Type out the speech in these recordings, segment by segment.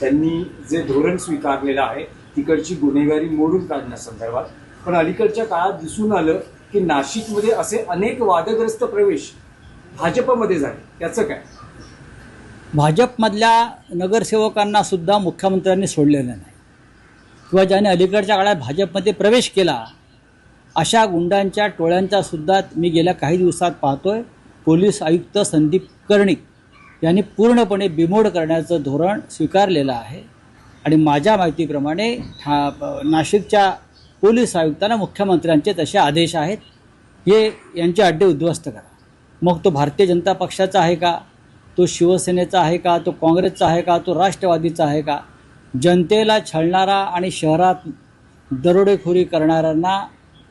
त्यांनी जे धोरण स्वीकारलेलं आहे तिकडची गुन्हेगारी मोडून काढण्यासंदर्भात, पण अलीकडच्या काळात दिसून आलं की नाशिकमध्ये असे अनेक वादग्रस्त प्रवेश भाजपमध्ये झाले, त्याचं काय? भाजपमधल्या नगरसेवकांना सुद्धा मुख्यमंत्र्यांनी सोडलेलं नाही किंवा ज्याने अलीकडच्या काळात भाजपमध्ये प्रवेश केला अशा गुंडांच्या टोळ्यांचा सुद्धा मी गेल्या काही दिवसात पाहतोय पोलीस आयुक्त संदीप कर्णिक यांनी पूर्णपणे बिमोड करण्याचं धोरण स्वीकारलेलं आहे. आणि माझ्या माहितीप्रमाणे नाशिकच्या पोलीस आयुक्तांना मुख्यमंत्र्यांचे तसे आदेश आहेत, हे यांचे अड्डे उद्ध्वस्त करा. मग तो भारतीय जनता पक्षाचा आहे का, तो शिवसेनेचा आहे का, तो काँग्रेसचा आहे का, तो राष्ट्रवादीचा आहे का? जनतेला छळणारा आणि शहरात दरोडेखोरी करणाऱ्यांना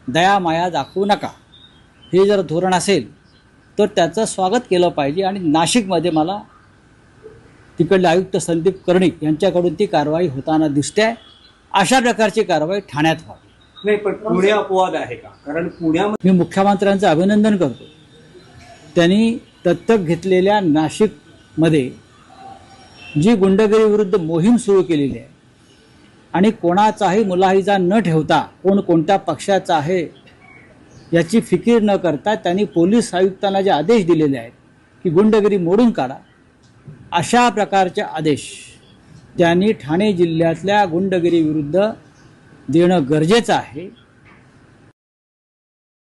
दयामाया दाखवू नका, हे जर धोरण असेल तर त्याचं स्वागत केलं पाहिजे. आणि नाशिकमध्ये मला तिकडले आयुक्त संदीप कर्णिक यांच्याकडून ती कारवाई होताना दिसते आहे. अशा प्रकारची कारवाई ठाण्यात व्हावी. नाही, पण पुणे अपवाद आहे का? कारण पुण्यामध्ये मी मुख्यमंत्र्यांचं अभिनंदन करतो. त्यांनी दत्तक घेतलेल्या नाशिकमध्ये जी गुंडगिरी विरुद्ध मोहीम सुरू केलेली आहे आणि कोणाचाही मुलाहिजा न ठेवता कोण कोणत्या पक्षाचा आहे याची फिकीर न करता त्यांनी पोलीस आयुक्तांना जे आदेश दिलेले आहेत की गुंडगिरी मोडून काढा, अशा प्रकारचे आदेश त्यांनी ठाणे जिल्ह्यातल्या गुंडगिरी विरुद्ध देणं गरजेचं आहे.